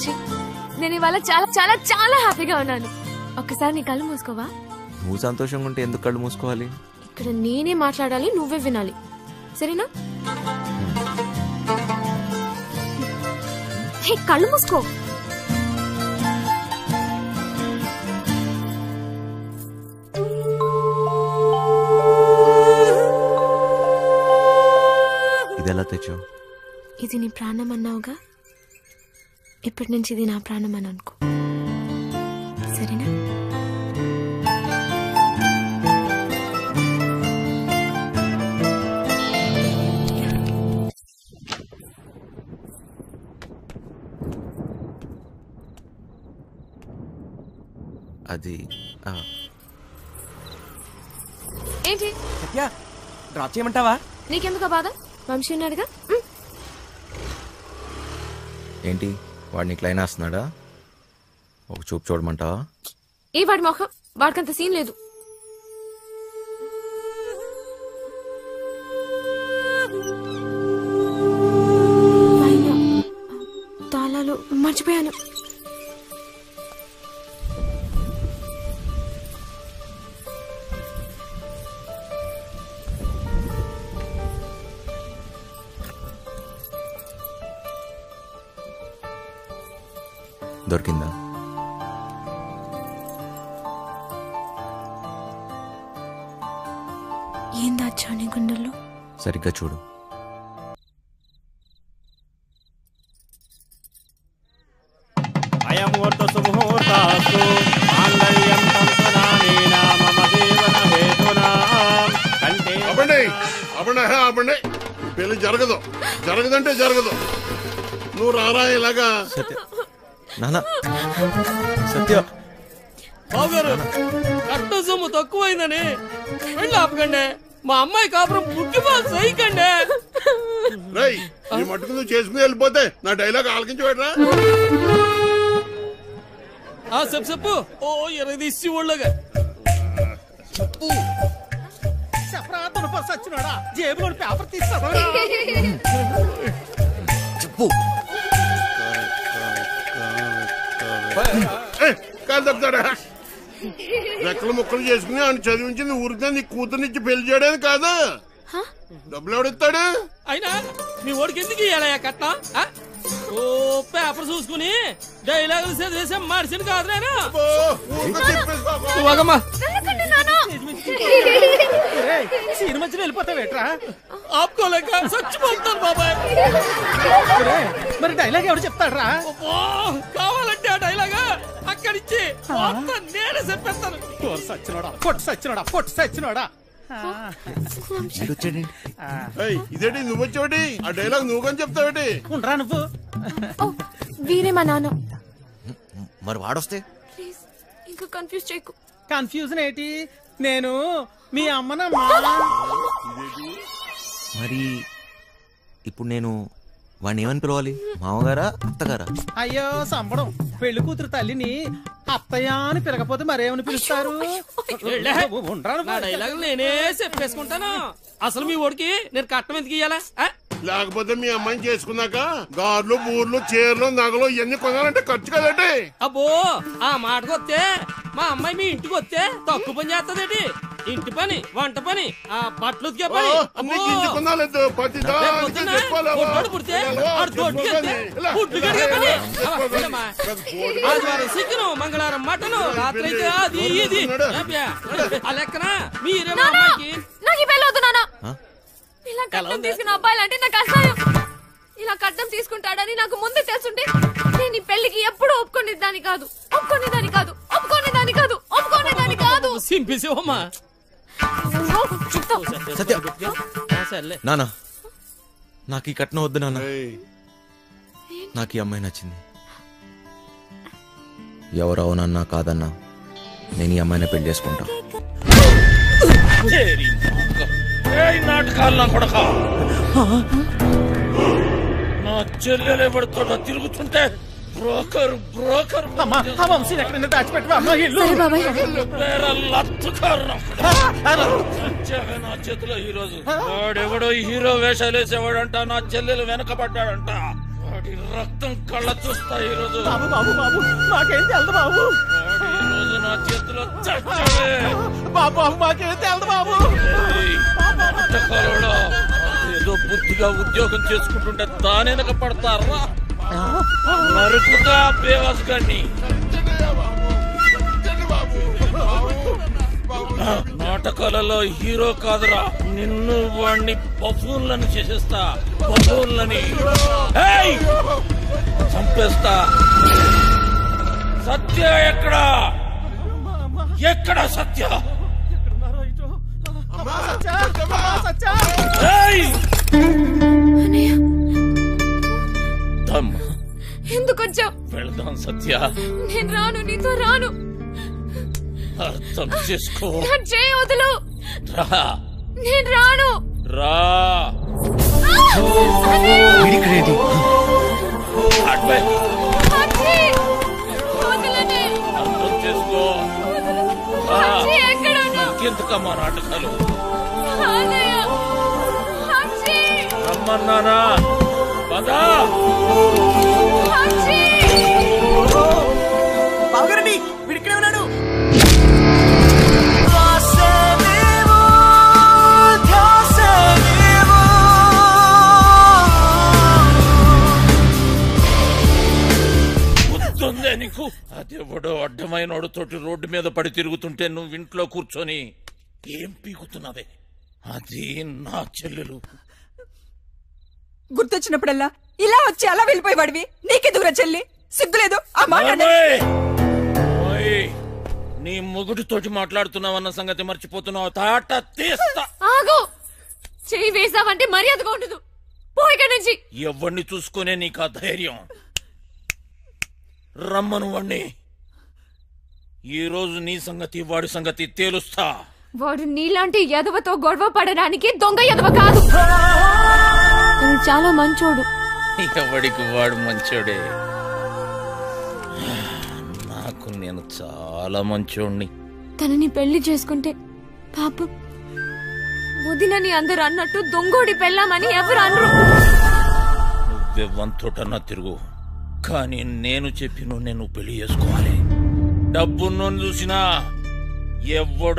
వంశీ, నేను ఇవాళ చాలా చాలా చాలా హ్యాపీగా ఉన్నాను. ఒక్కసారి నీ కళ్ళు మూసుకోవా? నువ్వు సంతోషంగా ఉంటే ఎందుకు కళ్ళు మూసుకోవాలి? ఇక్కడ నేనే మాట్లాడాలి, నువ్వే వినాలి, సరేనా? హే, కళ్ళు మూసుకో. ఇదెలా తెచ్చావు? ఇది నీ ప్రాణం అన్నావుగా, ఇప్పటి నుంచి ఇది నా ప్రాణం అని అనుకో, సరేనా? అది ఏంటి డ్రాప్ చేయమంటావా? నీకెందుకు బాధ? వంశీ ఉన్నాడుగా. ఏంటి వాడు నీకు లైన్ వేస్తున్నాడా? ఒక చూపు చూడమంటావా? ఏ వాడి మొహం, వాడికంత సీన్ లేదు. తాళాలు మర్చిపోయాను. దొరికిందా? ఏం దాచావు నీ గుండెల్లో? సరిగ్గా చూడు. అయముహూర్త సుముహూర్తాస్తు మాంగళ్యం తంతునానేన మమ జీవన హేతునా కంటే. ఆపండి. పెళ్లి జరగదంటే జరగదు. నువ్వు రారా ఇలాగా. నానా సత్య, బావగారు కట్ట సొమ్ము తక్కువైందని వెళ్ళి ఆపకండి. మా అమ్మాయి కాపురం పుట్టిపాలు సైకండి. రై ఈ మట్టుకు నువ్వు చేసుకుని వెళ్ళిపోతే నా డైలాగ్ ఆలకించి పెట్టరా. చెప్పు. ఓ 20 తీసి ఒళ్ళగా చెప్పు. సచ్చినాడా జేబులో పేపర్ తీస్తాడా? చెప్పు. కాదు తప్పుతాడా? రెక్కలు ముక్కలు చేసుకుని ఆయన చదివించింది ఊరికే నీ కూతురునిచ్చి పెళ్లి చేయడానికి కాదు. డబ్బులు ఎవడిస్తాడు? అయినా మీ ఓడికి ఎందుకు ఇయ్యాలయ్యా కట్నం? ఓ పేపర్ చూసుకుని డైలాగులు చదివేసే మనిషిని కాదు నేను. సినిమా వెళ్ళిపోతావేట్రా? ఆపుకోలేక చచ్చిపోతాను బాబాయ్. మరి డైలాగ్ ఎవరు చెప్తాడ్రా? కావాలంటే ఆ డైలాగా అక్కడిచ్చి నేనే చెప్పేస్తాను. పొట్టు సచ్చినోడా. ఇదేంటి నువ్వు వచ్చేవాటి? ఆ డైలాగ్ నువ్వు కానీ చెప్తావేటి? ఉండరా నువ్వు? వీరే మా నాన్న. మరి వాడొస్తే? ప్లీజ్ ఇంకా కన్ఫ్యూజ్ చేయకు. కన్ఫ్యూజన్ ఏంటి? నేను మీ అమ్మనమ్మా. మరి ఇప్పుడు నేను వాడిని ఏమని పిలవాలి? మామగారా అత్తగారా? అయ్యో సంబడం, పెళ్లి కూతురు తల్లిని అత్తయ్య అని పిలకపోతే మరేమని పిలుస్తారు? నేనే చెప్పేసుకుంటాను. అసలు మీ ఓడికి నేను కట్నం ఎందుకు ఇయ్యాలా? లేకపోతే మీ అమ్మాయిని చేసుకున్నాక గార్లు బూర్లు చీరలు నగలు ఇవన్నీ కొనాలంటే ఖర్చు కదండి. అబ్బో ఆ మాటకు వస్తే మా అమ్మాయి మీ ఇంటికి వస్తే తక్కువ పని చేస్తదేటి? ఇంటి పని, వంట పని, ఆ బట్టలు ఉతికే పని. చికెన్, మంగళవారం మటన్, రాత్రి అయితే అది ఇది. ఆ లెక్కన మీరే మా అమ్మాయికి. నాకు పెళ్ళి వద్దు నాన్న. ఇలా కట్నం తీసుకున్న అబ్బాయిలంటే నాకు అసహ్యం. ఇలా కట్నం తీసుకుంటాడని నాకు ముందు తెలుసుంటే నేను ఈ పెళ్లికి ఎప్పుడు ఒప్పుకునేదాన్ని కాదు. సింపిసివమ్మా. నానా నాకు ఈ కట్నం వద్దు నాన్న. నాకు ఈ అమ్మాయి నచ్చింది. ఎవరు అవునన్నా కాదన్నా నేను ఈ అమ్మాయిని పెళ్లి చేసుకుంటా. నాటకాలు నా కొడక, నా చెల్లెలే పడుతుంటా తిరుగుతుంటే బ్రోకర్ నా చేతిలో ఈ రోజు వాడెవడో హీరో వేషాలు వేసేవాడంట. నా చెల్లెలు వెనకబడ్డాడంట. వాడి రక్తం కళ్ళ చూస్తా ఈరోజు. బాబు బాబు బాబు మాకేం తెలదు బాబు. వాడు ఈరోజు నా చేతిలో చచ్చాడే. బాబు బాబు మాకేం తెలదు బాబు. ఏయ్, నాటకాలోడా, ఏదో బుద్ధిగా ఉద్యోగం చేసుకుంటుంటే దానెనక పడతారా? నరుకుతా బేవాస్ గారిని. నాటకాలలో హీరో కాదురా, నిన్ను వాణ్ణి బఫూన్లను చేసేస్తా. బఫూన్లని చంపేస్తా. సత్య ఎక్కడా? ఎక్కడా సత్య? ఏయ్! దమ్. ఎందుకు వచ్చావు? వెళదాం సత్య. నేను రాను, నీతో రాను. అర్థం చేసుకో. నా చేయి వదులు. రా. నేను రాను. రా. వీడిక్కడేంటి? అడ్వై. అచ్చి! వదలనే. అర్థం చేసుకో. అచ్చి, ఎక్కడ ఉన్నావు? ఇంకెందుకమ్మా నాటకాలు? అన్నయ్య. అచ్చి! రమ్మన్నానా? పదా. అచ్చి! బావగారండి వీడిక్కడే ఉన్నాడు. గుర్తుందే నీకు? అదెవడో అడ్డమైనోడు తోటి రోడ్డు మీద పడి తిరుగుతుంటే నువ్వు ఇంట్లో కూర్చొని ఏం పీకుతున్నావే? అది నా చెల్లెలు. గుర్తొచ్చినప్పుడల్లా ఇలా వచ్చి అలా వెళ్ళిపోయేవాడివి. నీకే దూరం చెల్లి, సిగ్గులేదు ఆ మాట. ఓయ్! ఓయ్! నీ మొగుడితోటి మాట్లాడుతున్నావన్న సంగతి మర్చిపోతున్నావు. తాట తీస్తా. ఆగు. చెయ్యి వేసావంటే మర్యాదగా ఉండదు. పో ఇక్కడి నుంచి. ఎవరిని చూసుకునే నీకు ఆ ధైర్యం? రమ్మను వాణ్ణి. ఈ రోజు నీ సంగతి వాడి సంగతి తేలుస్తా. వాడు నీలాంటి ఎదవతో గొడవ పడడానికి దొంగ ఎదవ కాదు. తను చాలా మంచోడు. ఎవడికి వాడు మంచోడే. నాకు నేను చాలా మంచోడిని. తనని పెళ్లి చేసుకుంటే పాపం వదినని అందరు అన్నట్టు దొంగోడి పెళ్ళామని ఎవరు అనరు. నువ్వే వంతోటన్నా తిరుగు, కానీ నేను చెప్పిన నేను పెళ్లి చేసుకోవాలి. డబ్బున్నోని చూసినా ఎవడు